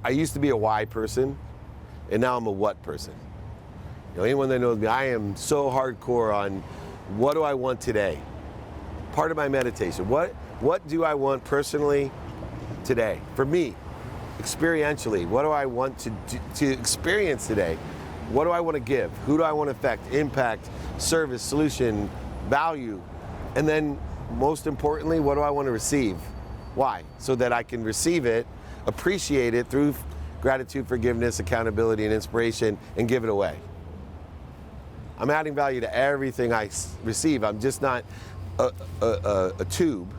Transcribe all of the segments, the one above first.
I used to be a why person, and now I'm a what person. Anyone that knows me, I am so hardcore on what do I want today? Part of my meditation. What do I want personally today? For me, experientially, what do I want to experience today? What do I want to give? Who do I want to affect? Impact, service, solution, value. And then most importantly, what do I want to receive? Why? So that I can receive it, appreciate it through gratitude, forgiveness, accountability, and inspiration, and give it away. I'm adding value to everything I receive. I'm just not a tube,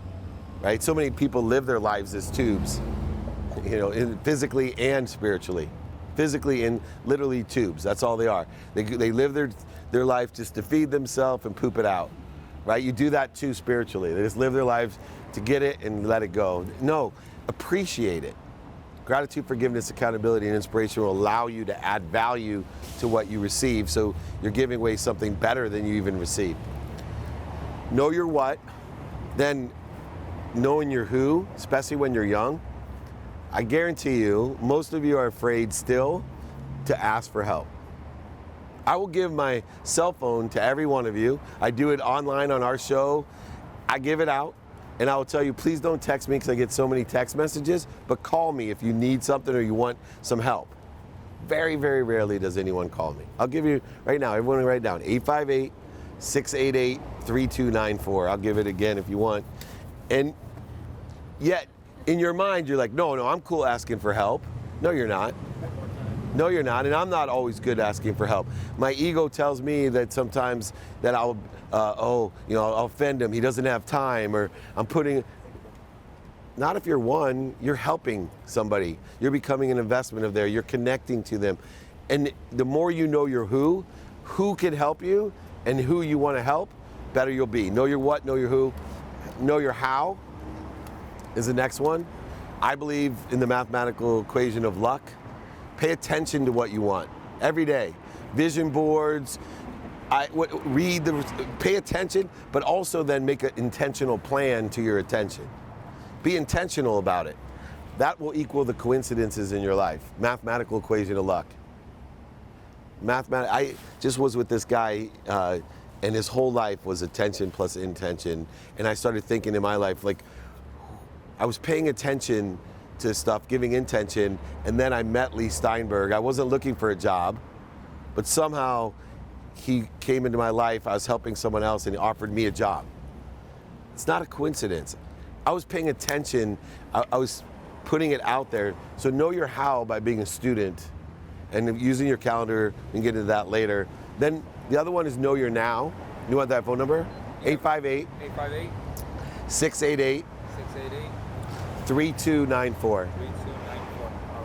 right? So many people live their lives as tubes, physically and spiritually. Physically and literally tubes, that's all they are. They live their life just to feed themselves and poop it out, right? You do that too spiritually. They just live their lives to get it and let it go. No, appreciate it. Gratitude, forgiveness, accountability, and inspiration will allow you to add value to what you receive, so you're giving away something better than you even received. Know your what, then knowing your who, especially when you're young. I guarantee you, most of you are afraid still to ask for help. I will give my cell phone to every one of you. I do it online on our show. I give it out. And I will tell you, please don't text me because I get so many text messages, but call me if you need something or you want some help. Very, very rarely does anyone call me. I'll give you right now, everyone write down, 858-688-3294. I'll give it again if you want. And yet, in your mind, you're like, no, I'm cool asking for help. No, you're not. No, you're not, and I'm not always good asking for help. My ego tells me that sometimes that I'll offend him. He doesn't have time, or I'm putting. Not if you're one. You're helping somebody. You're becoming an investment of theirs. You're connecting to them, and the more you know your who can help you, and who you want to help, better you'll be. Know your what. Know your who. Know your how. Is the next one. I believe in the mathematical equation of luck. Pay attention to what you want every day. Vision boards, pay attention, but also then make an intentional plan to your attention. Be intentional about it. That will equal the coincidences in your life. Mathematical equation of luck. I just was with this guy, and his whole life was attention plus intention. And I started thinking in my life, like, I was paying attention to stuff, giving intention, and then I met Leigh Steinberg. I wasn't looking for a job, but somehow he came into my life. I was helping someone else, and he offered me a job. It's not a coincidence. I was paying attention. I was putting it out there. So know your how by being a student and using your calendar. We can get into that later. Then the other one is know your now. You want that phone number? 858-688-3294.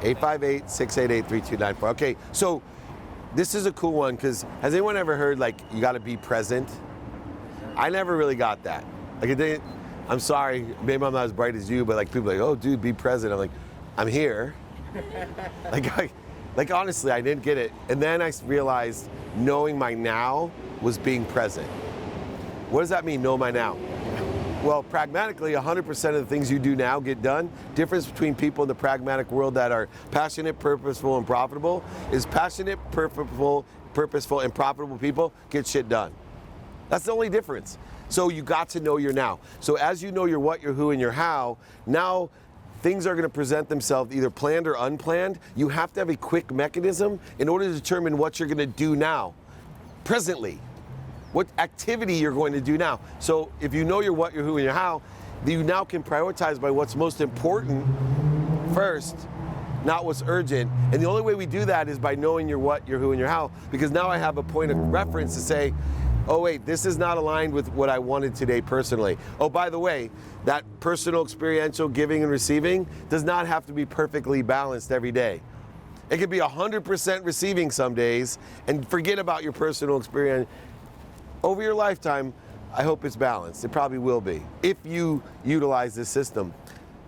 858-688-3294. Okay, so this is a cool one, because has anyone ever heard, like, you got to be present? I never really got that. Like, I'm sorry, maybe I'm not as bright as you, but like people are like, oh, dude, be present. I'm like, I'm here. like honestly, I didn't get it. And then I realized knowing my now was being present. What does that mean, know my now? Well, pragmatically, 100% of the things you do now get done. Difference between people in the pragmatic world that are passionate, purposeful, and profitable is passionate, purposeful, and profitable people get shit done. That's the only difference. So you got to know your now. So as you know your what, your who, and your how, now things are going to present themselves either planned or unplanned. You have to have a quick mechanism in order to determine what you're going to do now, presently. What activity you're going to do now. So if you know your what, your who, and your how, you now can prioritize by what's most important first, not what's urgent. And the only way we do that is by knowing your what, your who, and your how, because now I have a point of reference to say, oh wait, this is not aligned with what I wanted today personally. Oh, by the way, that personal, experiential giving and receiving does not have to be perfectly balanced every day. It could be 100% receiving some days and forget about your personal experience. Over your lifetime, I hope it's balanced. It probably will be, if you utilize this system.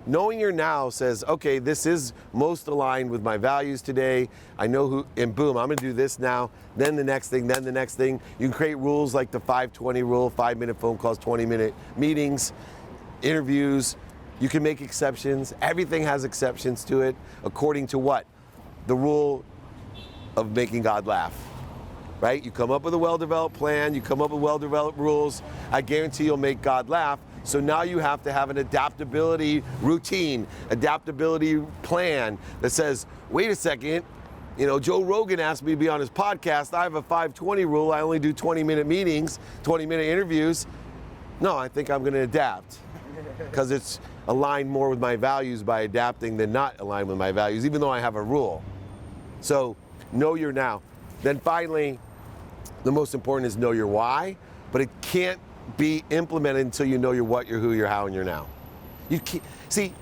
Knowing your now says, okay, this is most aligned with my values today. I know who, and boom, I'm gonna do this now, then the next thing, then the next thing. You can create rules like the 5-20 rule, 5-minute phone calls, 20-minute meetings, interviews, You can make exceptions. Everything has exceptions to it, according to what? The rule of making God laugh, right? You come up with a well-developed plan, you come up with well-developed rules, I guarantee you'll make God laugh. So now you have to have an adaptability routine, adaptability plan that says, wait a second, you know, Joe Rogan asked me to be on his podcast. I have a 5-20 rule. I only do 20-minute meetings, 20-minute interviews. No, I think I'm going to adapt because it's aligned more with my values by adapting than not aligned with my values, even though I have a rule. So know your now. Then finally, the most important is know your why, but it can't be implemented until you know your what, your who, your how, and your now. You can't, see,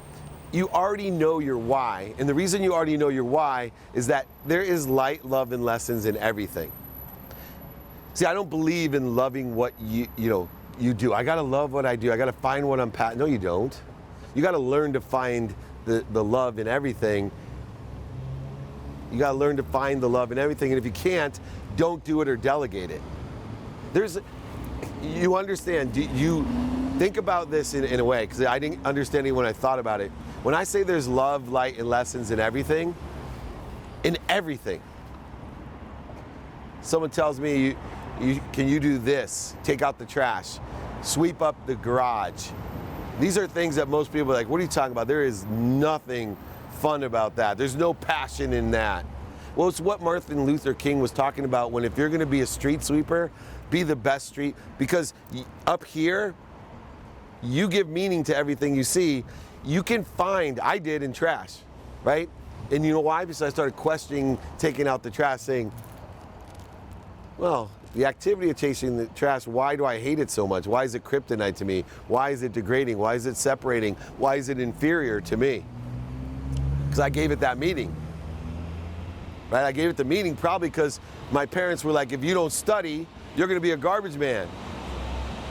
you already know your why, and the reason you already know your why is that there is light, love, and lessons in everything. See, I don't believe in loving what you do. I gotta love what I do. I gotta find what I'm passionate. No, you don't. You gotta learn to find the love in everything. You gotta learn to find the love in everything, and if you can't, don't do it or delegate it. You understand, you think about this in a way, because I didn't understand it when I thought about it. When I say there's love, light, and lessons in everything, someone tells me, can you do this? Take out the trash, sweep up the garage. These are things that most people are like, what are you talking about? There is nothing fun about that. There's no passion in that. Well, it's what Martin Luther King was talking about when if you're gonna be a street sweeper, be the best street, because up here, you give meaning to everything you see. You can find, I did in trash, right? And you know why? Because I started questioning taking out the trash, saying, well, the activity of chasing the trash, why do I hate it so much? Why is it kryptonite to me? Why is it degrading? Why is it separating? Why is it inferior to me? Because I gave it that meaning. Right? I gave it the meaning probably because my parents were like, if you don't study, you're gonna be a garbage man.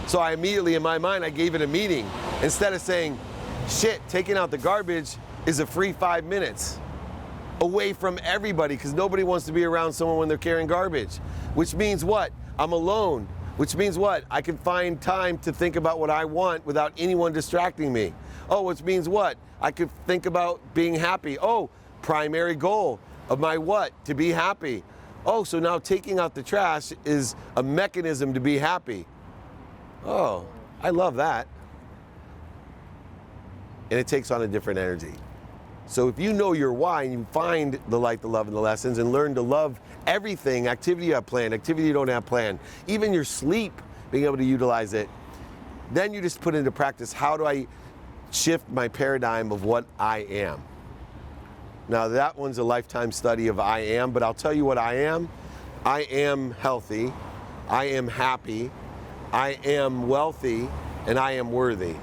So I immediately, in my mind, I gave it a meaning. Instead of saying, shit, taking out the garbage is a free 5 minutes away from everybody, because nobody wants to be around someone when they're carrying garbage. Which means what? I'm alone. Which means what? I can find time to think about what I want without anyone distracting me. Oh, which means what? I could think about being happy. Oh, primary goal of my what? To be happy. Oh, so now taking out the trash is a mechanism to be happy. Oh, I love that. And it takes on a different energy. So if you know your why and you find the light, the love, and the lessons and learn to love everything, activity you have planned, activity you don't have planned, even your sleep, being able to utilize it, then you just put into practice, how do I shift my paradigm of what I am? Now that one's a lifetime study of I am, but I'll tell you what I am. I am healthy, I am happy, I am wealthy, and I am worthy.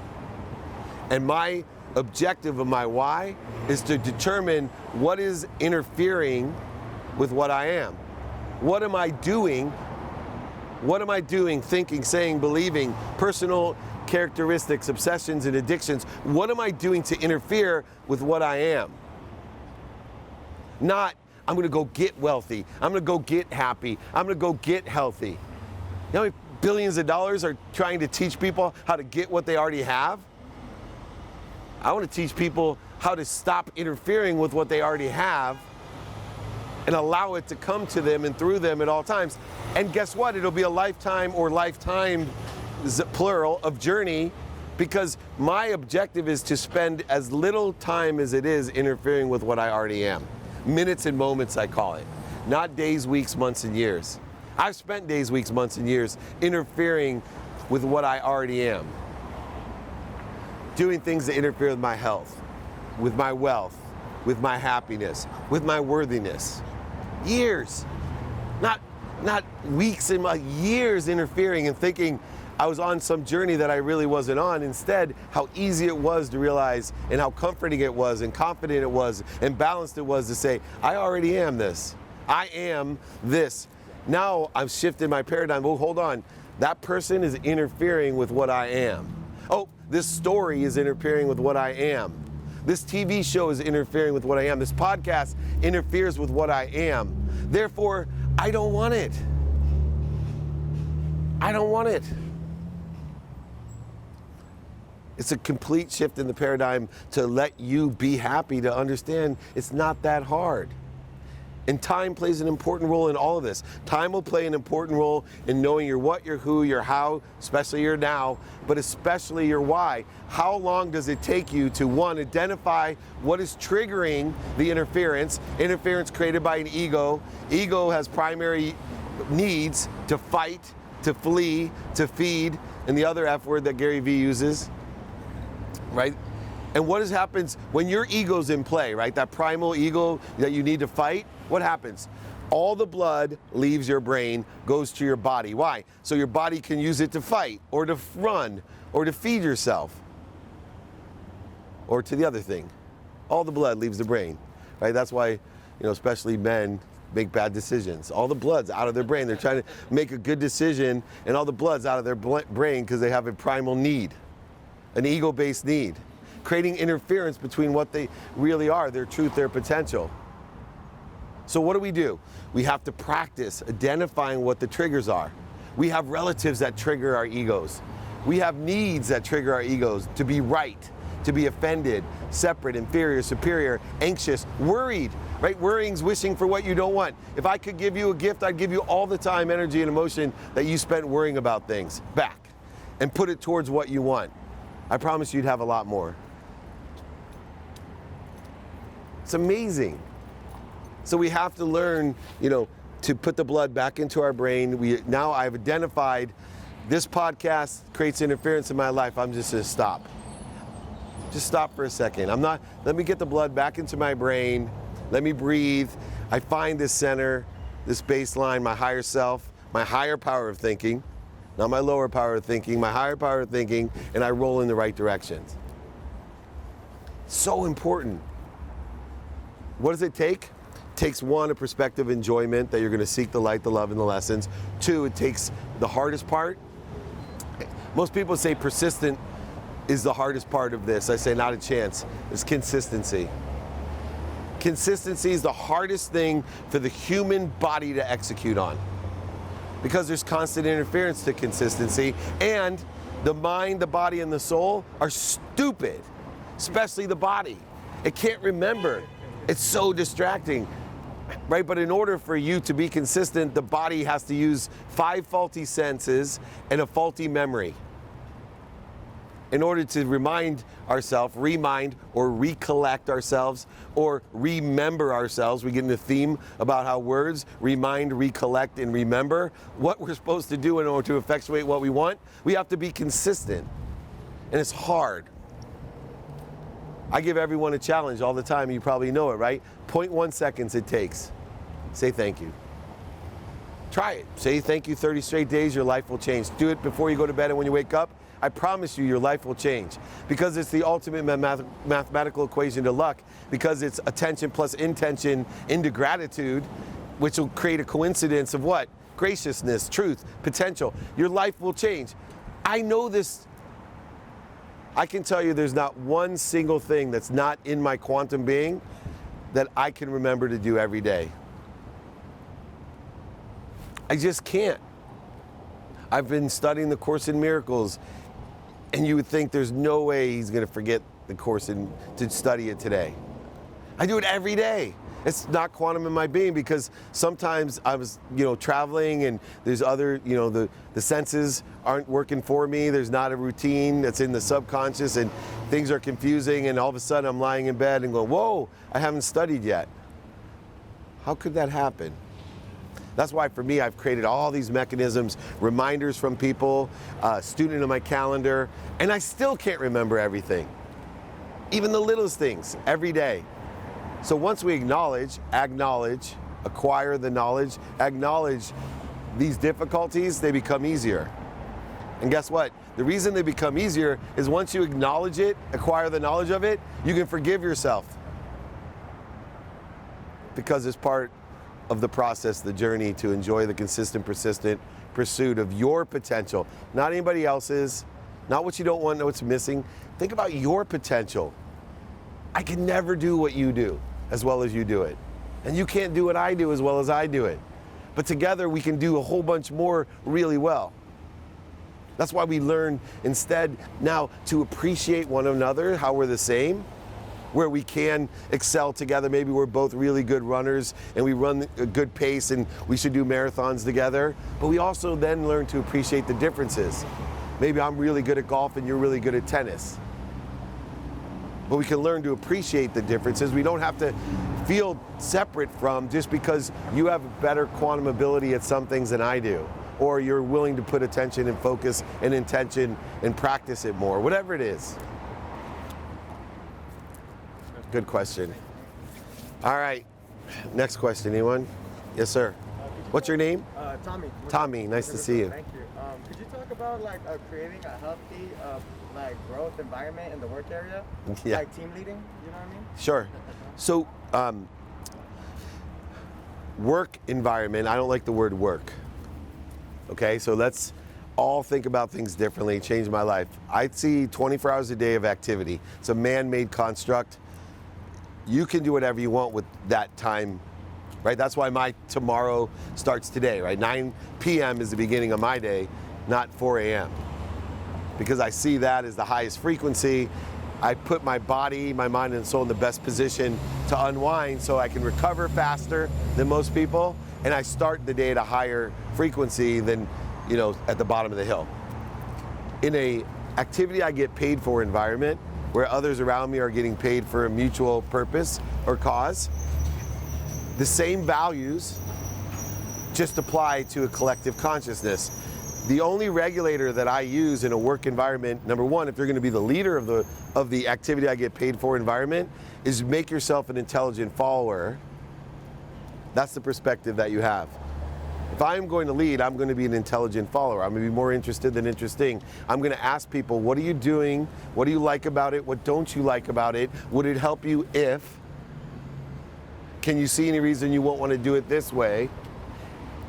And my objective of my why is to determine what is interfering with what I am. What am I doing? What am I doing, thinking, saying, believing, personal characteristics, obsessions, and addictions? What am I doing to interfere with what I am? Not, I'm gonna go get wealthy, I'm gonna go get happy, I'm gonna go get healthy. You know how many billions of dollars are trying to teach people how to get what they already have? I want to teach people how to stop interfering with what they already have and allow it to come to them and through them at all times. And guess what? It'll be a lifetime or lifetime, plural, of journey, because my objective is to spend as little time as it is interfering with what I already am. Minutes and moments, I call it. Not days, weeks, months, and years. I've spent days, weeks, months, and years interfering with what I already am. Doing things that interfere with my health, with my wealth, with my happiness, with my worthiness. Years, not weeks and years interfering and thinking I was on some journey that I really wasn't on. Instead, how easy it was to realize and how comforting it was and confident it was and balanced it was to say, I already am this. I am this. Now I've shifted my paradigm. Oh, hold on. That person is interfering with what I am. Oh, this story is interfering with what I am. This TV show is interfering with what I am. This podcast interferes with what I am. Therefore, I don't want it. I don't want it. It's a complete shift in the paradigm to let you be happy, to understand it's not that hard. And time plays an important role in all of this. Time will play an important role in knowing your what, your who, your how, especially your now, but especially your why. How long does it take you to, one, identify what is triggering the interference created by an ego. Ego has primary needs to fight, to flee, to feed, and the other F word that Gary Vee uses, right? And what happens when your ego's in play, right? That primal ego that you need to fight, what happens? All the blood leaves your brain, goes to your body. Why? So your body can use it to fight, or to run, or to feed yourself, or to the other thing. All the blood leaves the brain, right? That's why, especially men make bad decisions. All the blood's out of their brain. They're trying to make a good decision, and all the blood's out of their brain because they have a primal need, an ego-based need, creating interference between what they really are, their truth, their potential. So what do? We have to practice identifying what the triggers are. We have relatives that trigger our egos. We have needs that trigger our egos: to be right, to be offended, separate, inferior, superior, anxious, worried, right? Worrying's wishing for what you don't want. If I could give you a gift, I'd give you all the time, energy, and emotion that you spent worrying about things back and put it towards what you want. I promise you'd have a lot more. It's amazing. So we have to learn, to put the blood back into our brain. Now I've identified this podcast creates interference in my life. I'm just gonna stop. Just stop for a second. Let me get the blood back into my brain. Let me breathe. I find this center, this baseline, my higher self, my higher power of thinking, not my lower power of thinking, my higher power of thinking, and I roll in the right directions. So important. What does it take? It takes, one, a perspective enjoyment that you're going to seek the light, the love, and the lessons. Two, it takes the hardest part. Most people say persistent is the hardest part of this. I say not a chance. It's consistency. Consistency is the hardest thing for the human body to execute on, because there's constant interference to consistency, and the mind, the body, and the soul are stupid, especially the body. It can't remember. It's so distracting, right? But in order for you to be consistent, the body has to use 5 faulty senses and a faulty memory in order to remind or recollect ourselves, or remember ourselves. We get in the theme about how words, remind, recollect, and remember what we're supposed to do in order to effectuate what we want. We have to be consistent, and it's hard. I give everyone a challenge all the time. You probably know it, right? 0.1 seconds it takes. Say thank you. Try it. Say thank you 30 straight days, your life will change. Do it before you go to bed and when you wake up. I promise you, your life will change, because it's the ultimate mathematical equation to luck, because it's attention plus intention into gratitude, which will create a coincidence of what? Graciousness, truth, potential. Your life will change. I know this. I can tell you there's not one single thing that's not in my quantum being that I can remember to do every day. I just can't. I've been studying the Course in Miracles, and you would think there's no way he's going to forget the Course to study it today. I do it every day. It's not quantum in my being, because sometimes I was, traveling, and there's other, the senses aren't working for me. There's not a routine that's in the subconscious, and things are confusing, and all of a sudden I'm lying in bed and going, whoa, I haven't studied yet. How could that happen? That's why, for me, I've created all these mechanisms, reminders from people, student in my calendar, and I still can't remember everything. Even the littlest things, every day. So once we acknowledge, acquire the knowledge, acknowledge these difficulties, they become easier. And guess what? The reason they become easier is once you acknowledge it, acquire the knowledge of it, you can forgive yourself. Because it's part of the process, the journey to enjoy the consistent, persistent pursuit of your potential. Not anybody else's, not what you don't want, know what's missing. Think about your potential. I can never do what you do as well as you do it. And you can't do what I do as well as I do it. But together we can do a whole bunch more really well. That's why we learn instead now to appreciate one another, how we're the same, where we can excel together. Maybe we're both really good runners and we run a good pace and we should do marathons together. But we also then learn to appreciate the differences. Maybe I'm really good at golf and you're really good at tennis. But we can learn to appreciate the differences. We don't have to feel separate from just because you have better quantum ability at some things than I do, or you're willing to put attention and focus and intention and practice it more, whatever it is. Good question. All right, next question, anyone? Yes, sir. What's your name? Tommy. Tommy, nice to see you. Thank you. Could you talk about creating a healthy growth environment in the work area? Yeah. Like team leading, you know what I mean? Sure. So, work environment, I don't like the word work. Okay, so let's all think about things differently, change my life. I see 24 hours a day of activity. It's a man-made construct. You can do whatever you want with that time, right? That's why my tomorrow starts today, right? 9 p.m. is the beginning of my day, not 4 a.m. Because I see that as the highest frequency. I put my body, my mind, and soul in the best position to unwind so I can recover faster than most people, and I start the day at a higher frequency than, at the bottom of the hill. In a activity I get paid for environment, where others around me are getting paid for a mutual purpose or cause, the same values just apply to a collective consciousness. The only regulator that I use in a work environment, number one, if you're going to be the leader of the activity I get paid for environment, is make yourself an intelligent follower. That's the perspective that you have. If I'm going to lead, I'm going to be an intelligent follower. I'm going to be more interested than interesting. I'm going to ask people, what are you doing? What do you like about it? What don't you like about it? Would it help you if? Can you see any reason you won't want to do it this way?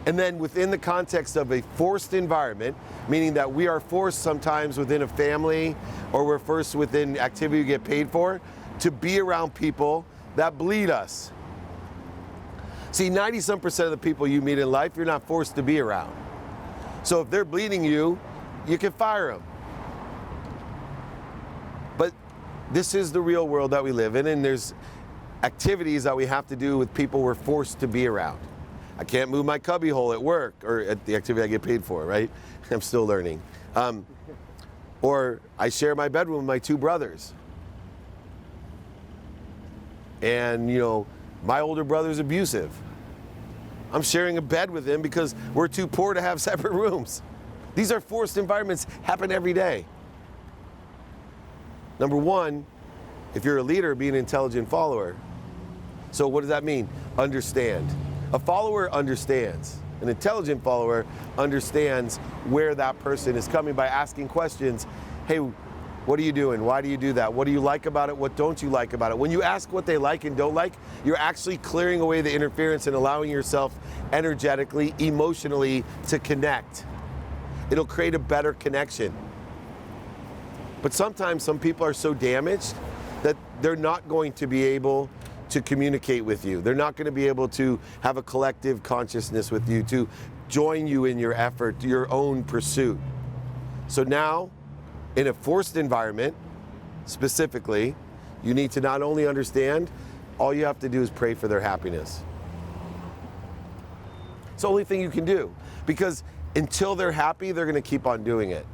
And then within the context of a forced environment, meaning that we are forced sometimes within a family or we're forced within activity we get paid for, to be around people that bleed us. See, 90-some% of the people you meet in life, you're not forced to be around. So if they're bleeding you, you can fire them. But this is the real world that we live in, and there's activities that we have to do with people we're forced to be around. I can't move my cubby hole at work or at the activity I get paid for, right? I'm still learning. Or I share my bedroom with my two brothers. And, my older brother's abusive. I'm sharing a bed with him because we're too poor to have separate rooms. These are forced environments, happen every day. Number one, if you're a leader, be an intelligent follower. So what does that mean? Understand. A follower understands. An intelligent follower understands where that person is coming by asking questions. Hey, what are you doing? Why do you do that? What do you like about it? What don't you like about it? When you ask what they like and don't like, you're actually clearing away the interference and allowing yourself energetically, emotionally to connect. It'll create a better connection. But sometimes some people are so damaged that they're not going to be able to communicate with you. They're not going to be able to have a collective consciousness with you, to join you in your effort, your own pursuit. So now, in a forced environment, specifically, you need to not only understand, all you have to do is pray for their happiness. It's the only thing you can do, because until they're happy, they're going to keep on doing it.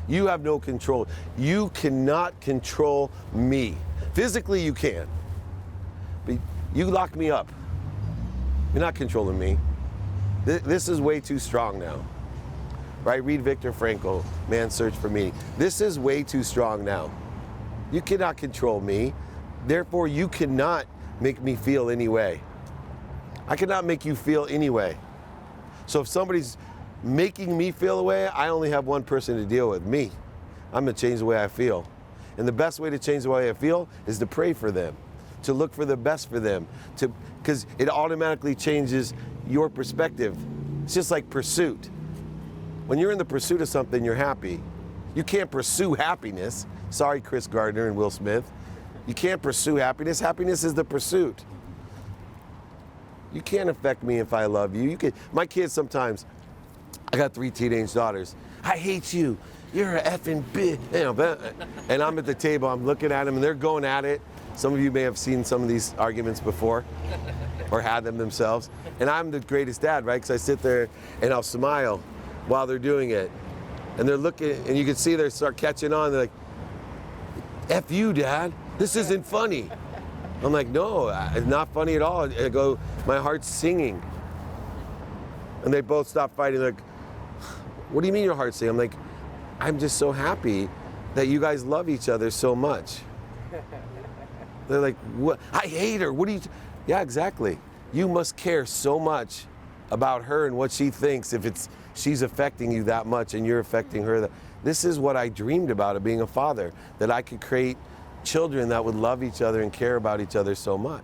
You have no control. You cannot control me. Physically, you can. But you lock me up. You're not controlling me. This is way too strong now. Right? Read Viktor Frankl, Man's Search for Meaning. This is way too strong now. You cannot control me. Therefore, you cannot make me feel any way. I cannot make you feel any way. So if somebody's making me feel a way, I only have one person to deal with, me. I'm going to change the way I feel. And the best way to change the way I feel is to pray for them, to look for the best for them, because it automatically changes your perspective. It's just like pursuit. When you're in the pursuit of something, you're happy. You can't pursue happiness. Sorry, Chris Gardner and Will Smith. You can't pursue happiness. Happiness is the pursuit. You can't affect me if I love you. My kids sometimes, I got 3 teenage daughters. I hate you. You're a effing bitch. And I'm at the table, I'm looking at them, and they're going at it. Some of you may have seen some of these arguments before or had them themselves. And I'm the greatest dad, right? Because I sit there and I'll smile while they're doing it. And they're looking, and you can see they start catching on. They're like, F you, Dad. This isn't funny. I'm like, no, it's not funny at all. I go, my heart's singing. And they both stop fighting. They're like, what do you mean your heart's singing? I'm like, I'm just so happy that you guys love each other so much. They're like, what? I hate her. What do you? Yeah, exactly. You must care so much about her and what she thinks if she's affecting you that much and you're affecting her. This is what I dreamed about of being a father, that I could create children that would love each other and care about each other so much.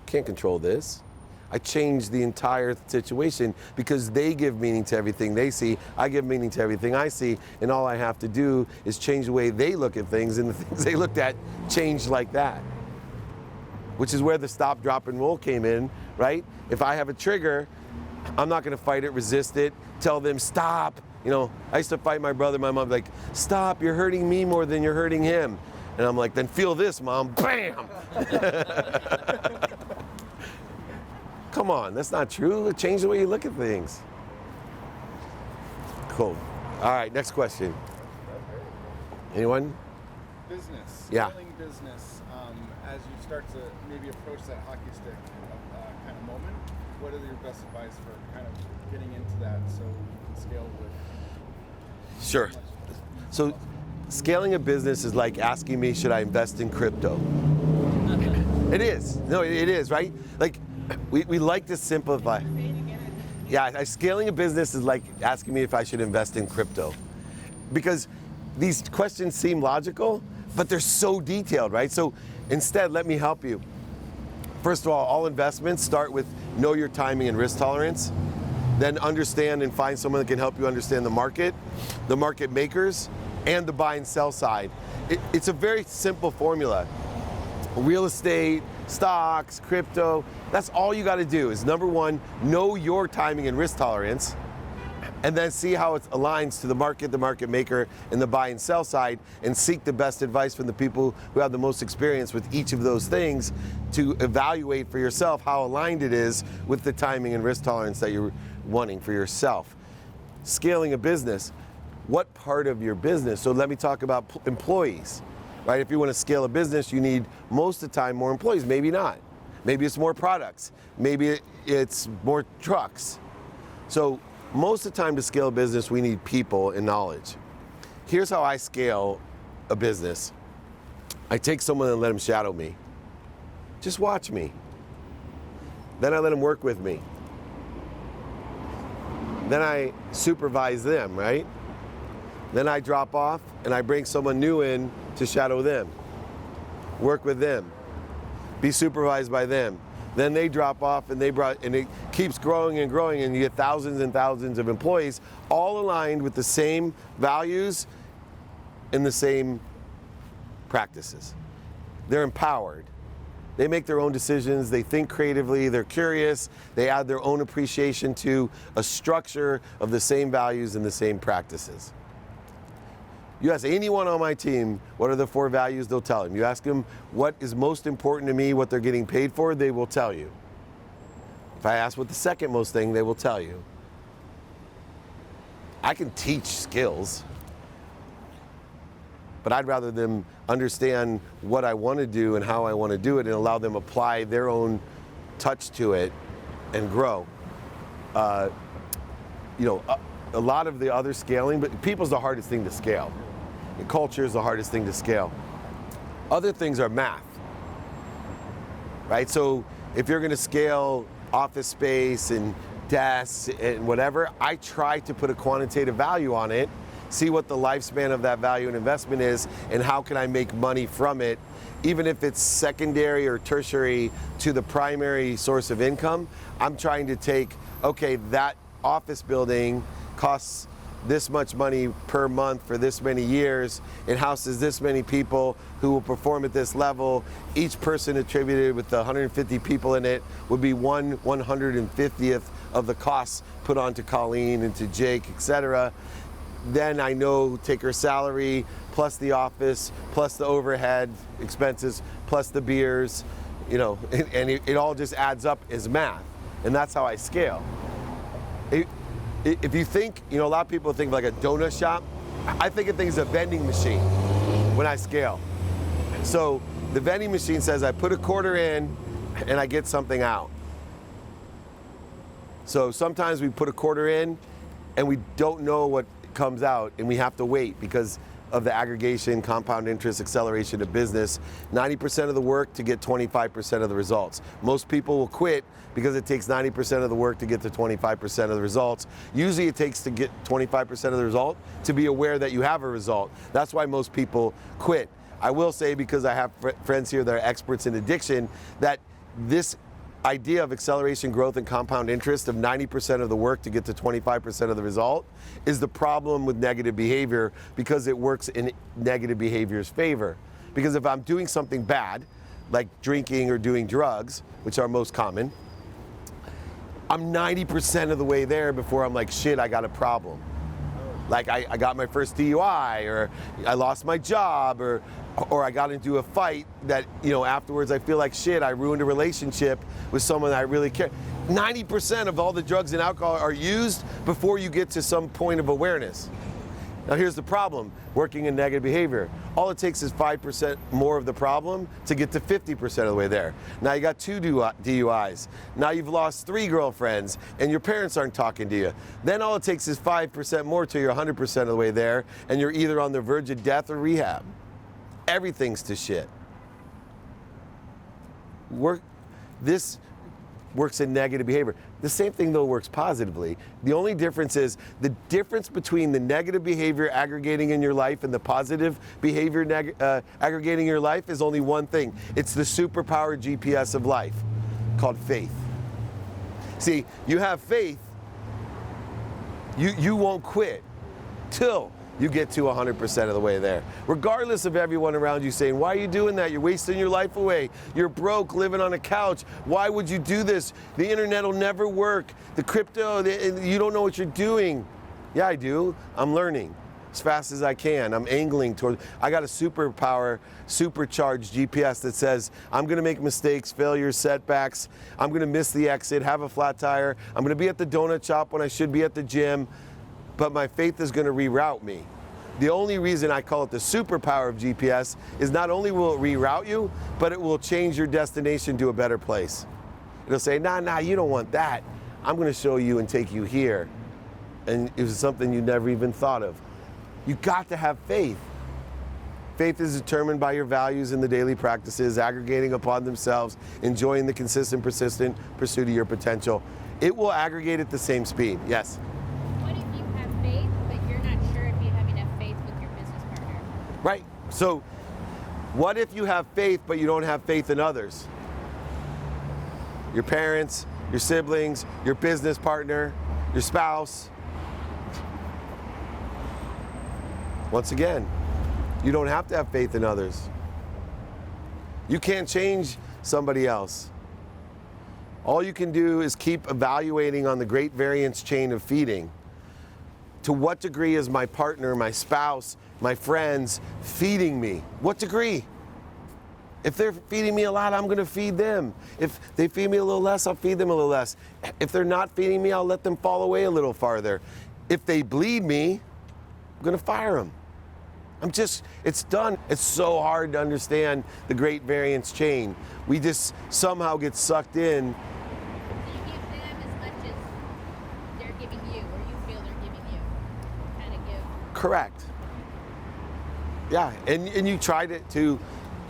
Can't control this. I changed the entire situation because they give meaning to everything they see. I give meaning to everything I see, and all I have to do is change the way they look at things, and the things they looked at changed like that. Which is where the stop, drop, and roll came in, right? If I have a trigger, I'm not gonna fight it, resist it, tell them stop. You know, I used to fight my brother, my mom, like, stop, you're hurting me more than you're hurting him. And I'm like, then feel this, Mom, bam! Come on, that's not true. Change the way you look at things. Cool. All right, next question. Anyone? Business. Yeah. Scaling business. As you start to maybe approach that hockey stick kind of moment, what are your best advice for kind of getting into that so you can scale with? Sure. So scaling a business is like asking me, should I invest in crypto? It is. No, it is, right? Like, we like to simplify. Yeah, scaling a business is like asking me if I should invest in crypto. Because these questions seem logical, but they're so detailed, right? So instead, let me help you. First of all investments start with know your timing and risk tolerance. Then understand and find someone that can help you understand the market makers, and the buy and sell side. It's a very simple formula. Real estate, stocks, crypto, that's all you got to do is number one, know your timing and risk tolerance, and then see how it aligns to the market maker, and the buy and sell side, and seek the best advice from the people who have the most experience with each of those things to evaluate for yourself how aligned it is with the timing and risk tolerance that you're wanting for yourself. Scaling a business, what part of your business? So let me talk about employees. Right? If you want to scale a business, you need most of the time more employees, maybe not. Maybe it's more products, maybe it's more trucks. So most of the time to scale a business, we need people and knowledge. Here's how I scale a business. I take someone and let them shadow me. Just watch me. Then I let them work with me. Then I supervise them, right? Then I drop off and I bring someone new in to shadow them, work with them, be supervised by them. Then they drop off and it keeps growing and growing, and you get thousands and thousands of employees all aligned with the same values and the same practices. They're empowered. They make their own decisions, they think creatively, they're curious, they add their own appreciation to a structure of the same values and the same practices. You ask anyone on my team, what are the 4 values, they'll tell them. You ask them what is most important to me, what they're getting paid for, they will tell you. If I ask what the second most thing, they will tell you. I can teach skills, but I'd rather them understand what I want to do and how I want to do it, and allow them apply their own touch to it and grow. A lot of the other scaling, but people's the hardest thing to scale. Culture is the hardest thing to scale. Other things are math, right? So if you're going to scale office space and desks and whatever, I try to put a quantitative value on it, see what the lifespan of that value and investment is, and how can I make money from it, even if it's secondary or tertiary to the primary source of income. I'm trying to take, okay, that office building costs this much money per month for this many years. It houses this many people who will perform at this level. Each person attributed with the 150 people in it would be 1/150th of the costs put onto Colleen and to Jake, etc. Then I know take her salary, plus the office, plus the overhead expenses, plus the beers, you know, and it all just adds up as math. And that's how I scale. If you think, you know, a lot of people think of like a donut shop. I think of things as a vending machine when I scale. So the vending machine says I put a quarter in and I get something out. So sometimes we put a quarter in and we don't know what comes out, and we have to wait because of the aggregation, compound interest, acceleration of business. 90% of the work to get 25% of the results. Most people will quit because it takes 90% of the work to get to 25% of the results. Usually it takes to get 25% of the result to be aware that you have a result. That's why most people quit. I will say, because I have friends here that are experts in addiction, that this idea of acceleration, growth, and compound interest of 90% of the work to get to 25% of the result is the problem with negative behavior, because it works in negative behavior's favor. Because if I'm doing something bad, like drinking or doing drugs, which are most common, I'm 90% of the way there before I'm like, shit, I got a problem. Like I got my first DUI, or I lost my job, or I got into a fight that, you know, afterwards I feel like shit, I ruined a relationship with someone I really care. 90% of all the drugs and alcohol are used before you get to some point of awareness. Now here's the problem, working in negative behavior. All it takes is 5% more of the problem to get to 50% of the way there. Now you got 2 DUIs. Now you've lost 3 girlfriends and your parents aren't talking to you. Then all it takes is 5% more till you're 100% of the way there, and you're either on the verge of death or rehab. Everything's to shit. This works in negative behavior. The same thing though works positively. The only difference is the difference between the negative behavior aggregating in your life and the positive behavior aggregating in your life is only one thing. It's the superpower GPS of life called faith. See, you have faith, you won't quit till you get to 100% of the way there. Regardless of everyone around you saying, why are you doing that? You're wasting your life away. You're broke, living on a couch. Why would you do this? The internet will never work. The crypto, you don't know what you're doing. Yeah, I do. I'm learning as fast as I can. I'm angling toward, I got a superpower, supercharged GPS that says, I'm gonna make mistakes, failures, setbacks. I'm gonna miss the exit, have a flat tire. I'm gonna be at the donut shop when I should be at the gym. But my faith is going to reroute me. The only reason I call it the superpower of GPS is not only will it reroute you, but it will change your destination to a better place. It'll say, nah, you don't want that. I'm going to show you and take you here. And it was something you never even thought of. You got to have faith. Faith is determined by your values in the daily practices, aggregating upon themselves, enjoying the consistent, persistent pursuit of your potential. It will aggregate at the same speed. Yes? Right. So what if you have faith, but you don't have faith in others? Your parents, your siblings, your business partner, your spouse. Once again, you don't have to have faith in others. You can't change somebody else. All you can do is keep evaluating on the great variance chain of feeding. To what degree is my partner, my spouse, my friends feeding me? What degree? If they're feeding me a lot, I'm going to feed them. If they feed me a little less, I'll feed them a little less. If they're not feeding me, I'll let them fall away a little farther. If they bleed me, I'm going to fire them. It's done. It's so hard to understand the great variance chain. We just somehow get sucked in. Correct. Yeah, and you try to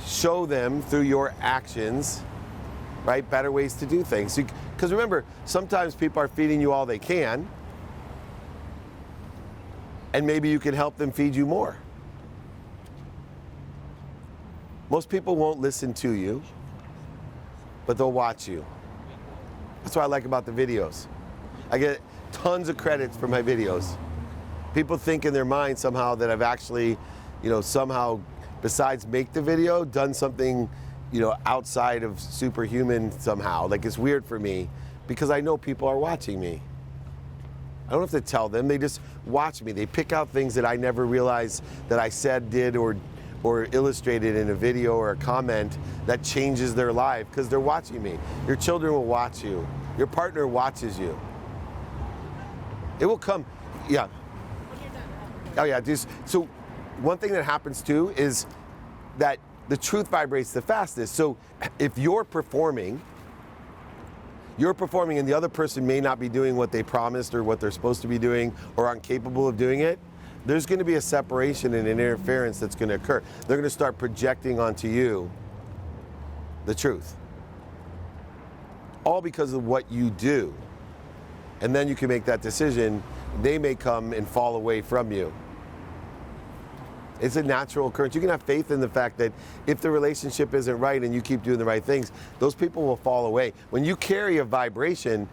show them through your actions, right, better ways to do things. Because remember, sometimes people are feeding you all they can, and maybe you can help them feed you more. Most people won't listen to you, but they'll watch you. That's what I like about the videos. I get tons of credits for my videos. People think in their mind somehow that I've actually, somehow, besides make the video, done something, outside of superhuman somehow. Like, it's weird for me because I know people are watching me. I don't have to tell them, they just watch me. They pick out things that I never realized that I said, did, or illustrated in a video or a comment that changes their life because they're watching me. Your children will watch you. Your partner watches you. It will come, yeah. Oh yeah, so one thing that happens too is that the truth vibrates the fastest. So if you're performing and the other person may not be doing what they promised or what they're supposed to be doing or incapable of doing it, there's going to be a separation and an interference that's going to occur. They're going to start projecting onto you the truth. All because of what you do. And then you can make that decision. They may come and fall away from you. It's a natural occurrence. You can have faith in the fact that if the relationship isn't right and you keep doing the right things, those people will fall away. When you carry a vibration,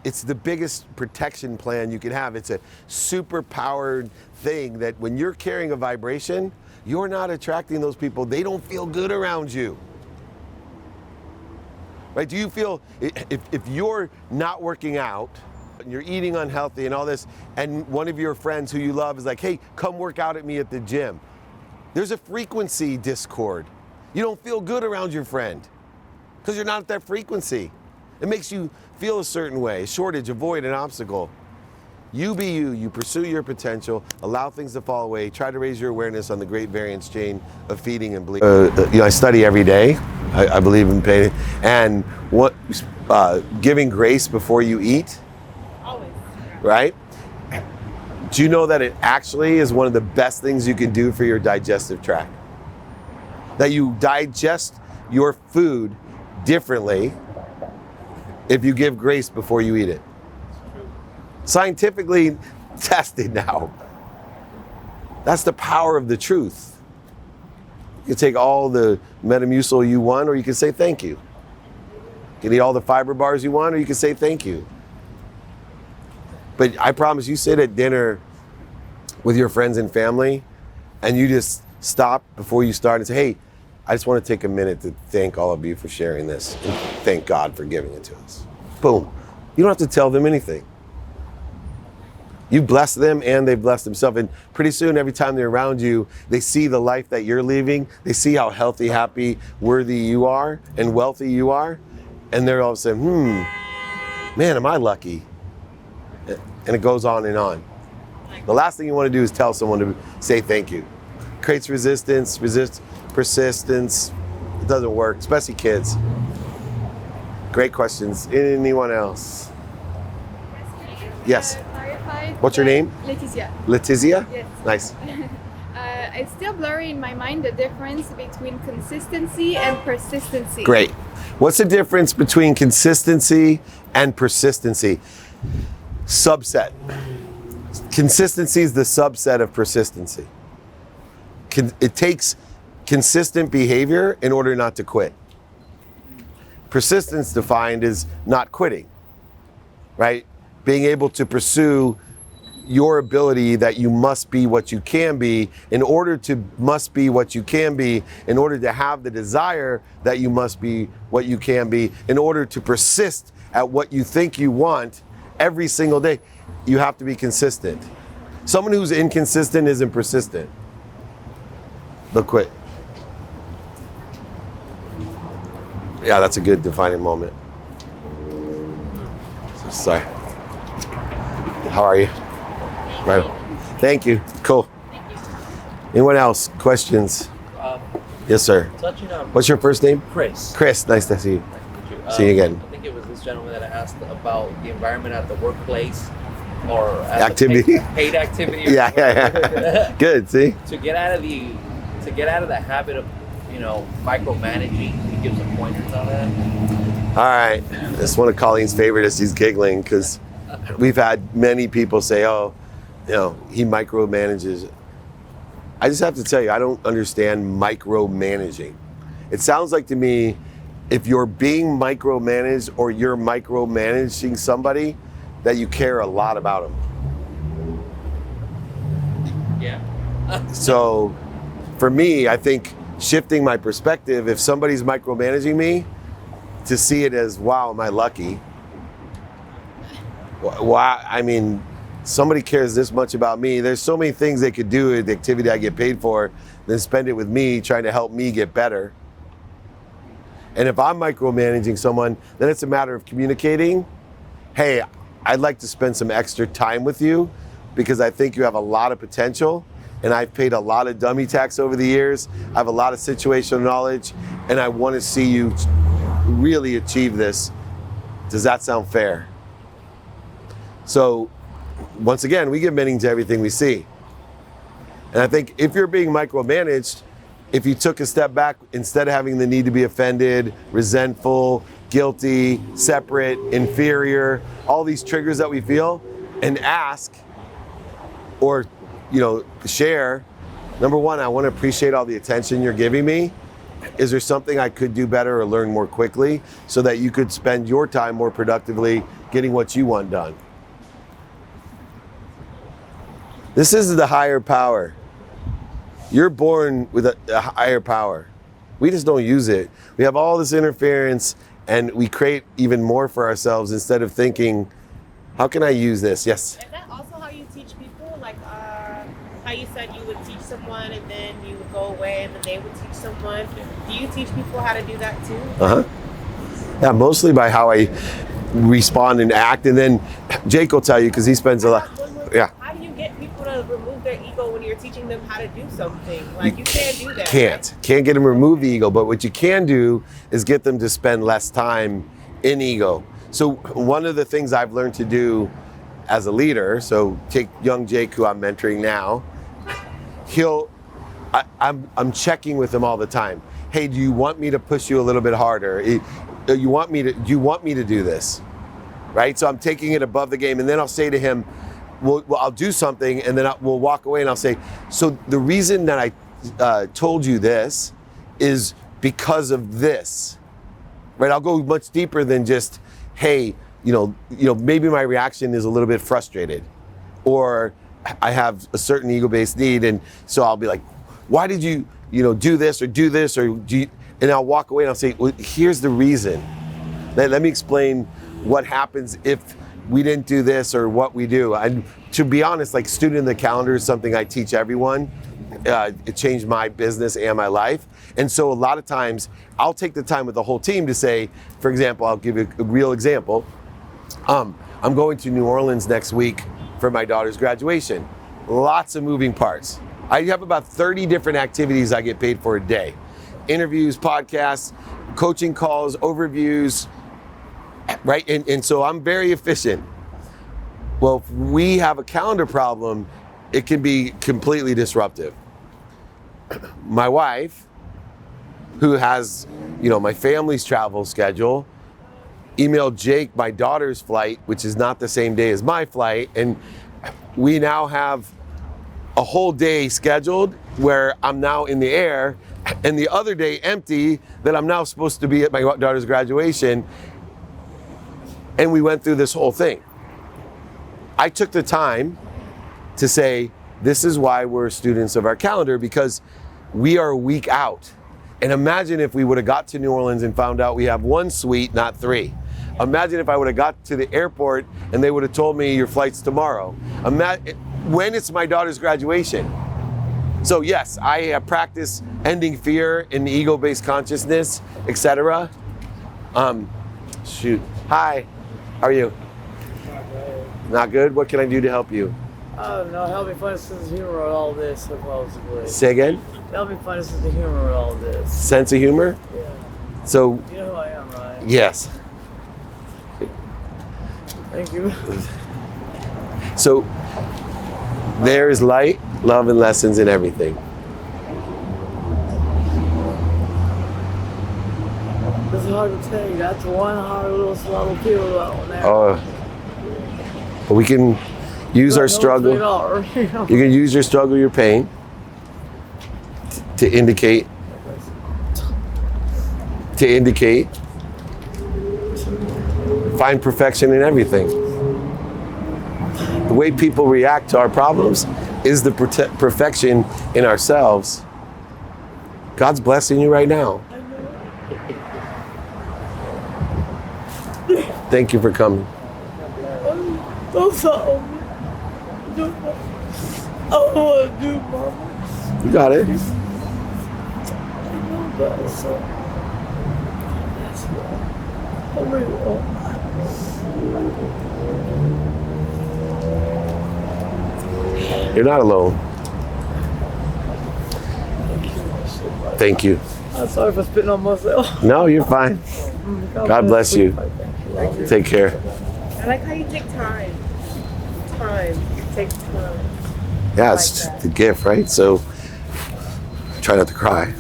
it's the biggest protection plan you can have. It's a super powered thing that when you're carrying a vibration, you're not attracting those people. They don't feel good around you. Right? Do you feel, if you're not working out, and you're eating unhealthy and all this, and one of your friends who you love is like, hey, come work out at me at the gym. There's a frequency discord. You don't feel good around your friend because you're not at that frequency. It makes you feel a certain way, a shortage, a void, an obstacle. You be you, you pursue your potential, allow things to fall away, try to raise your awareness on the great variance chain of feeding and bleeding. I study every day. I believe in pain. And giving grace before you eat. Always. Right? Do you know that it actually is one of the best things you can do for your digestive tract? That you digest your food differently if you give grace before you eat it. Scientifically tested now. That's the power of the truth. You can take all the Metamucil you want, or you can say thank you. You can eat all the fiber bars you want, or you can say thank you. But I promise you sit at dinner with your friends and family and you just stop before you start and say, hey, I just want to take a minute to thank all of you for sharing this and thank God for giving it to us. Boom. You don't have to tell them anything. You bless them and they bless themselves. And pretty soon, every time they're around you, they see the life that you're living. They see how healthy, happy, worthy you are and wealthy you are. And they're all of a sudden, man, am I lucky? And it goes on and on. The last thing you want to do is tell someone to say thank you. Creates resistance, persistence. It doesn't work, especially kids. Great questions. Anyone else? Yes. What's your name? Letizia. Letizia? Yes. Nice. It's still blurry in my mind the difference between consistency and persistency. Great. What's the difference between consistency and persistency? Subset. Consistency is the subset of persistency. It takes consistent behavior in order not to quit. Persistence defined is not quitting, right? Being able to pursue your ability that you must be what you can be in order to must be what you can be, in order to have the desire that you must be what you can be, in order to persist at what you think you want every single day. You have to be consistent. Someone who's inconsistent isn't persistent. They'll quit. Yeah, that's a good defining moment. Sorry. How are you? Right. Thank you. Cool. Thank you. Anyone else? Questions? Yes, sir. Touching on What's your first name? Chris. Chris, nice to see you. Nice to meet you. See you again. I think it was this gentleman that asked about the environment at the workplace or at Activity. the paid activity. Or Yeah. Good. See. To get out of the habit of micromanaging. Can you give some pointers on that? All right. That's one of Colleen's favorites. He's giggling because we've had many people say, "Oh, he micromanages." I just have to tell you, I don't understand micromanaging. It sounds like to me, if you're being micromanaged or you're micromanaging somebody, that you care a lot about them. Yeah. So for me, I think shifting my perspective, if somebody's micromanaging me, to see it as, wow, am I lucky? Wow, I mean, somebody cares this much about me. There's so many things they could do with the activity I get paid for than spend it with me trying to help me get better. And if I'm micromanaging someone, then it's a matter of communicating, hey, I'd like to spend some extra time with you because I think you have a lot of potential, and I've paid a lot of dummy tax over the years. I have a lot of situational knowledge, and I want to see you really achieve this. Does that sound fair? So once again, we give meaning to everything we see. And I think if you're being micromanaged, if you took a step back, instead of having the need to be offended, resentful, guilty, separate, inferior, all these triggers that we feel, and ask or, share, number one, I want to appreciate all the attention you're giving me. Is there something I could do better or learn more quickly so that you could spend your time more productively getting what you want done? This is the higher power. You're born with a higher power. We just don't use it. We have all this interference and we create even more for ourselves instead of thinking, how can I use this? Yes? Is that also how you teach people? Like how you said you would teach someone and then you would go away and then they would teach someone. Do you teach people how to do that too? Uh-huh. Yeah, mostly by how I respond and act. And then Jake will tell you because he spends a lot. Yeah. How do you get people to remove their ego when you're teaching them how to do something? Like you can't do that. Can't get them to remove the ego, but what you can do is get them to spend less time in ego. So one of the things I've learned to do as a leader, so take young Jake, who I'm mentoring now, I'm checking with him all the time. Hey, do you want me to push you a little bit harder? Do you want me to do this? Right? So I'm taking it above the game, and then I'll say to him, well, I'll do something, and then we'll walk away, and I'll say, so the reason that I told you this is because of this, right? I'll go much deeper than just, hey, maybe my reaction is a little bit frustrated, or I have a certain ego-based need, and so I'll be like, why did you, do this, or and I'll walk away and I'll say, well, here's the reason. Let me explain what happens if we didn't do this or what we do. And to be honest, like student in the calendar is something I teach everyone. It changed my business and my life. And so a lot of times I'll take the time with the whole team to say, for example, I'll give you a real example. I'm going to New Orleans next week for my daughter's graduation. Lots of moving parts. I have about 30 different activities I get paid for a day. Interviews, podcasts, coaching calls, overviews, right? And so I'm very efficient. Well, if we have a calendar problem, it can be completely disruptive. My wife, who has, my family's travel schedule, emailed Jake my daughter's flight, which is not the same day as my flight, and we now have a whole day scheduled where I'm now in the air, and the other day empty that I'm now supposed to be at my daughter's graduation. And we went through this whole thing. I took the time to say, this is why we're students of our calendar, because we are a week out. And imagine if we would have got to New Orleans and found out we have one suite, not three. Imagine if I would have got to the airport and they would have told me your flight's tomorrow. When it's my daughter's graduation. So yes, I practice ending fear in the ego-based consciousness, etc. Hi. How are you? Not good? What can I do to help you? No, help me find a sense of humor with all this, supposedly. Say again? Help me find a sense of humor with all this. Sense of humor? Yeah. So. You know who I am, right? Yes. Thank you. So, there's light, love, and lessons in everything. It's hard to tell you. That's one hard little swallow pill, that one there. Oh. But we can use our struggle. You can use your struggle, your pain, to indicate. Find perfection in everything. The way people react to our problems is the perfection in ourselves. God's blessing you right now. Thank you for coming. Don't tell me. I don't want to do, Mama. You got it. I know that, so that's why. I really want. You're not alone. Thank you. I'm sorry for spitting on myself. No, you're fine. God bless you. Take care. I like how you take time. Take time. Yeah, I it's like that. the gift, right? So try not to cry.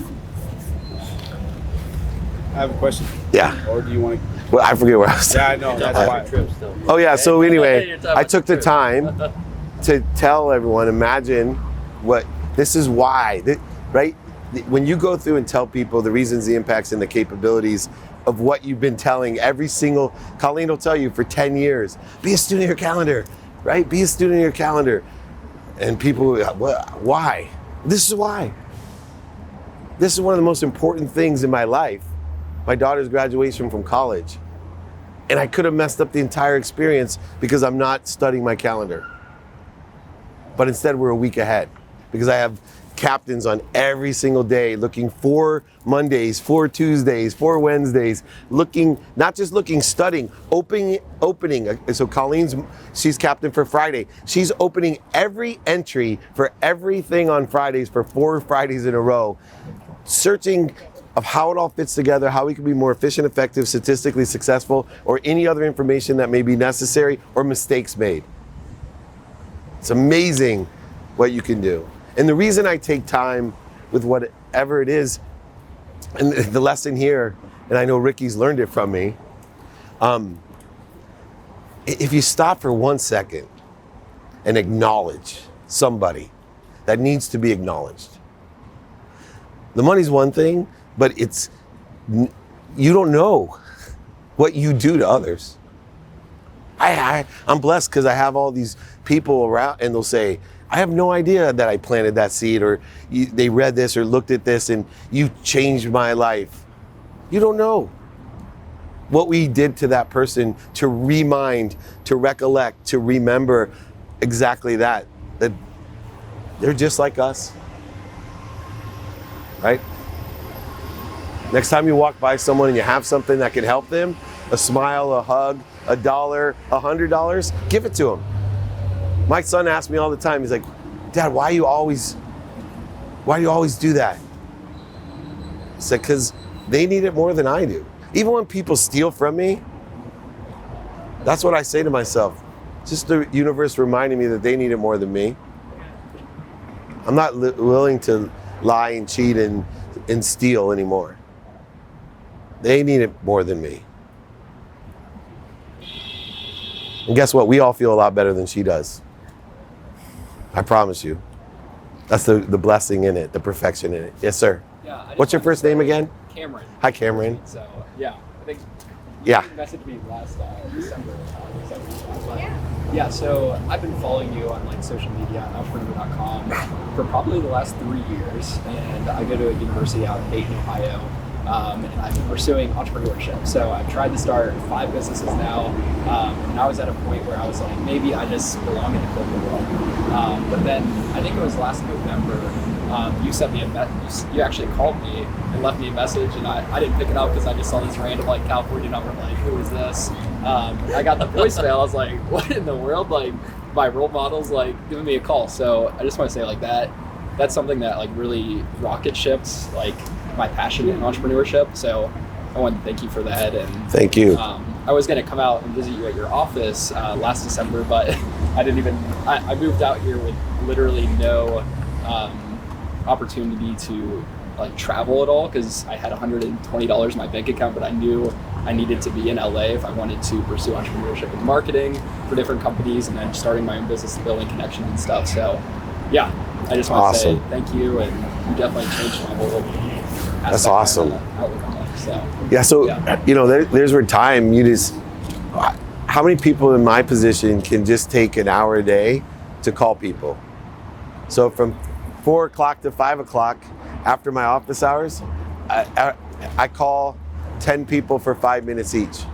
I have a question. Yeah. Or do you want to? Well, I forget where I was. Yeah, I know. That's why. Trips still. Oh yeah. So anyway, You're talking I about took the trips. time to tell everyone. Imagine what this is. Why, right? When you go through and tell people the reasons, the impacts, and the capabilities of what you've been telling every single, Colleen will tell you for 10 years, be a student of your calendar, right? Be a student of your calendar. And people, why? This is why. This is one of the most important things in my life. My daughter's graduation from college. And I could have messed up the entire experience because I'm not studying my calendar. But instead we're a week ahead because I have captains on every single day looking for Mondays, for Tuesdays, for Wednesdays, looking, not just looking, studying, opening. So she's captain for Friday. She's opening every entry for everything on Fridays for 4 Fridays in a row, searching of how it all fits together, how we can be more efficient, effective, statistically successful, or any other information that may be necessary or mistakes made. It's amazing what you can do. And the reason I take time with whatever it is, and the lesson here, and I know Ricky's learned it from me, if you stop for 1 second and acknowledge somebody that needs to be acknowledged. The money's one thing, but you don't know what you do to others. I'm blessed because I have all these people around and they'll say, I have no idea that I planted that seed, or they read this or looked at this and you changed my life. You don't know what we did to that person to remind, to recollect, to remember exactly that they're just like us, right? Next time you walk by someone and you have something that can help them, a smile, a hug, $1, $100, give it to them. My son asks me all the time, he's like, Dad, why do you always do that? I said, because they need it more than I do. Even when people steal from me, that's what I say to myself. Just the universe reminding me that they need it more than me. I'm not willing to lie and cheat and steal anymore. They need it more than me. And guess what? We all feel a lot better than she does. I promise you. That's the blessing in it, the perfection in it. Yes, sir. Yeah. What's your first name again? Cameron. Hi, Cameron. So yeah, I think Yeah. you messaged me last December. Yeah. So I've been following you on like social media on entrepreneur.com for probably the last 3 years, and I go to a university out in Dayton, Ohio. And I've been pursuing entrepreneurship. So I've tried to start 5 businesses now, and I was at a point where I was like, maybe I just belong in the corporate world. But then I think it was last November, you sent me you actually called me and left me a message, and I didn't pick it up because I just saw this random like California number, like, who is this? I got the voicemail. I was like, what in the world? Like, my role model's like giving me a call. So I just want to say like that's something that like really rocket ships like my passion in entrepreneurship. So I want to thank you for that. And Thank you. I was going to come out and visit you at your office last December, but I moved out here with literally no opportunity to like travel at all because I had $120 in my bank account, but I knew I needed to be in LA if I wanted to pursue entrepreneurship and marketing for different companies and then starting my own business and building connections and stuff. So yeah, I just want to say thank you, and you definitely changed my whole That's awesome. outlook on life. So Yeah, so, you know, there's where time, how many people in my position can just take an hour a day to call people? So from 4 o'clock to 5 o'clock after my office hours, I call 10 people for 5 minutes each.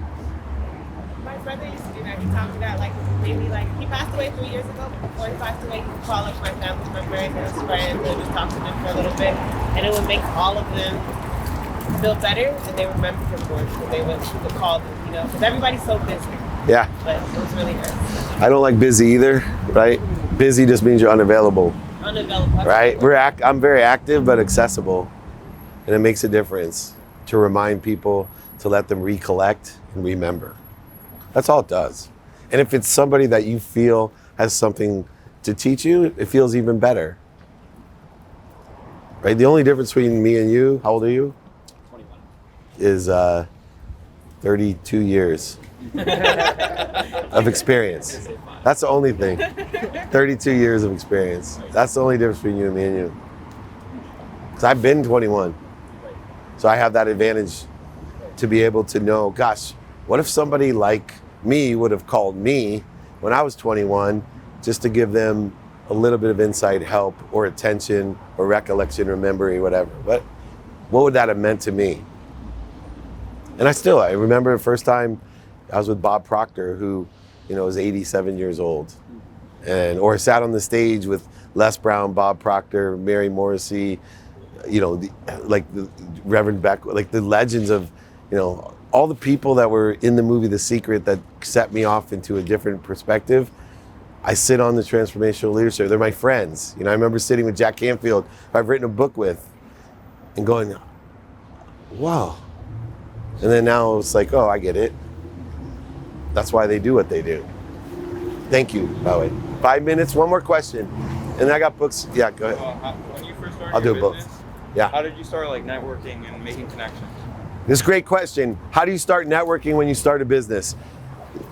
My brother used to do that. He taught me that, like, maybe, like, he passed away 3 years ago, but before he passed away, he would call, like, my family member and his friends and just talk to them for a little bit. And it would make all of them feel better, and they remember him more because they would call them, you know, because everybody's so busy. Yeah. But it was really nice. I don't like busy either, right? Busy just means you're unavailable, Unavailable. right? I'm very active but accessible, and it makes a difference to remind people, to let them recollect and remember. That's all it does. And if it's somebody that you feel has something to teach you, it feels even better. Right? The only difference between me and you, how old are you? 21. Is 32 years of experience. That's the only thing. 32 years of experience. That's the only difference between you and me and you. Because I've been 21. So I have that advantage to be able to know, gosh, what if somebody like me would have called me when I was 21 just to give them a little bit of insight, help, or attention, or recollection, or memory, whatever. What would that have meant to me? And I remember the first time I was with Bob Proctor, who, you know, was 87 years old, or sat on the stage with Les Brown, Bob Proctor, Mary Morrissey, you know, the Reverend Beck, like the legends of, you know, all the people that were in the movie The Secret that set me off into a different perspective. I sit on the transformational leadership. They're my friends. You know, I remember sitting with Jack Canfield, who I've written a book with, and going, wow. And then now it's like, oh, I get it. That's why they do what they do. Thank you, by the way. 5 minutes, one more question. And then I got books. Yeah, go ahead. When you first started I'll do your both. business, Yeah. how did you start like networking and making connections? This is a great question. How do you start networking when you start a business?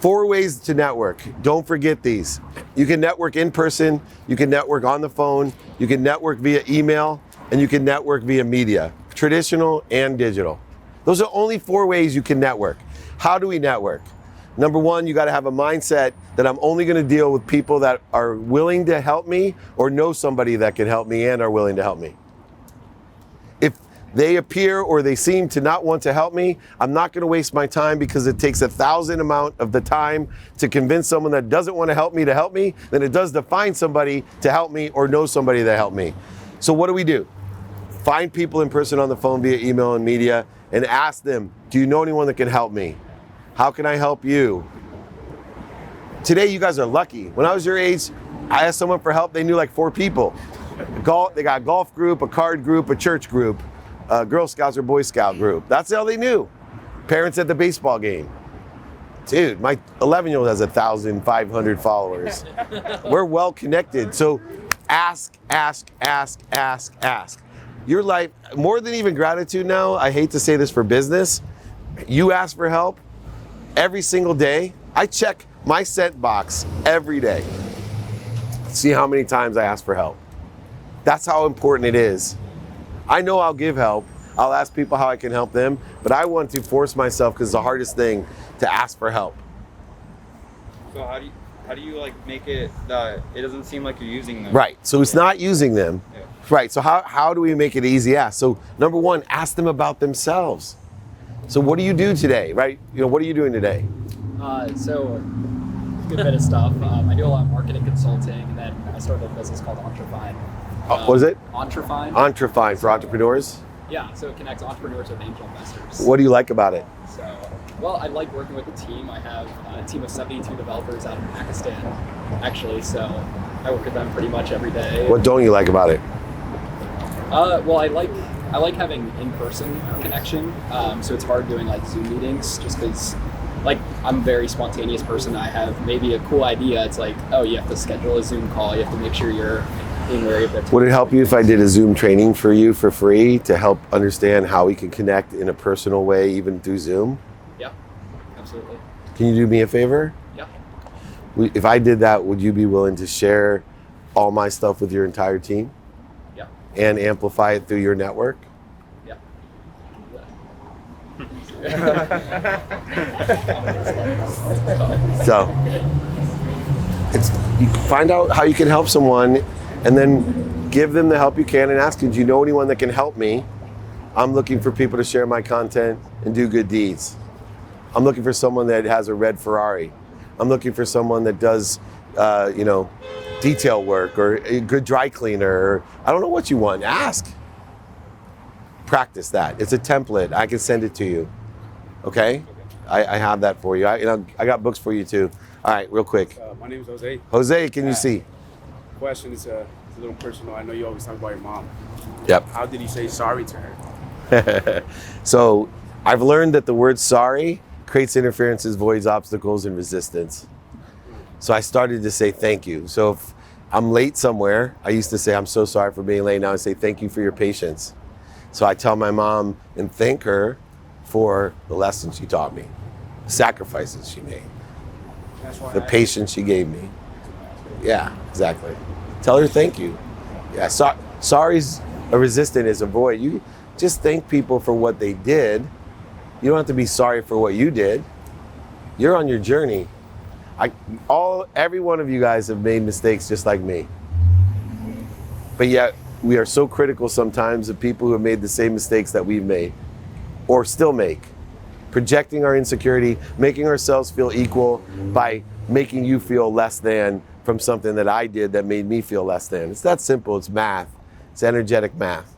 4 ways to network. Don't forget these. You can network in person, you can network on the phone, you can network via email, and you can network via media, traditional and digital. Those are only 4 ways you can network. How do we network? Number 1, you got to have a mindset that I'm only going to deal with people that are willing to help me or know somebody that can help me and are willing to help me. If they appear or they seem to not want to help me, I'm not going to waste my time, because it takes 1,000 amount of the time to convince someone that doesn't want to help me than it does to find somebody to help me or know somebody that help me. So what do? Find people in person, on the phone, via email and media, and ask them, do you know anyone that can help me? How can I help you? Today, you guys are lucky. When I was your age, I asked someone for help, they knew like 4 people. They got a golf group, a card group, a church group, a Girl Scouts or Boy Scout group. That's all they knew. Parents at the baseball game. Dude, my 11-year-old has 1,500 followers. We're well connected. So ask. Your life, more than even gratitude now, I hate to say this for business, you ask for help every single day. I check my sent box every day. See how many times I ask for help. That's how important it is. I know I'll give help. I'll ask people how I can help them, but I want to force myself, because it's the hardest thing, to ask for help. So how do you like make it that it doesn't seem like you're using them? Right, so it's not using them. Yeah. Right, so how do we make it easy ask? So number 1, ask them about themselves. So what do you do today, right? You know, what are you doing today? So good bit of stuff. I do a lot of marketing consulting, and then I started a business called Entrefine. What is it? Entrefine. Entrefine for entrepreneurs? Yeah, so it connects entrepreneurs with angel investors. What do you like about it? So, well, I like working with the team. I have a team of 72 developers out of Pakistan, actually, so I work with them pretty much every day. What don't you like about it? Well, I like having in-person connection, so it's hard doing like Zoom meetings, just because like I'm a very spontaneous person. I have maybe a cool idea. It's like, oh, you have to schedule a Zoom call. You have to make sure you're being wary of that. Would it help you if I did a Zoom training for you for free to help understand how we can connect in a personal way, even through Zoom? Yeah, absolutely. Can you do me a favor? Yeah. If I did that, would you be willing to share all my stuff with your entire team? Yeah. And amplify it through your network? Yeah. So you find out how you can help someone And then give them the help you can and ask them, do you know anyone that can help me? I'm looking for people to share my content and do good deeds. I'm looking for someone that has a red Ferrari. I'm looking for someone that does, detail work or a good dry cleaner. Or, I don't know what you want. Ask. Practice that. It's a template. I can send it to you. Okay? I have that for you. I got books for you too. All right, real quick. My name is Jose. Jose, can you see? Question is a little personal. I know you always talk about your mom. Yep. How did you say sorry to her? So I've learned that the word sorry creates interferences, voids, obstacles, and resistance. So I started to say thank you. So if I'm late somewhere, I used to say, I'm so sorry for being late. Now I say, thank you for your patience. So I tell my mom and thank her for the lessons she taught me, the sacrifices she made, the patience she gave me. Yeah, exactly. Tell her thank you. Yeah, sorry's a resistant is a void. You just thank people for what they did. You don't have to be sorry for what you did. You're on your journey. Every one of you guys have made mistakes just like me. But yet, we are so critical sometimes of people who have made the same mistakes that we've made or still make. Projecting our insecurity, making ourselves feel equal by making you feel less than from something that I did that made me feel less than. It's that simple. It's math. It's energetic math.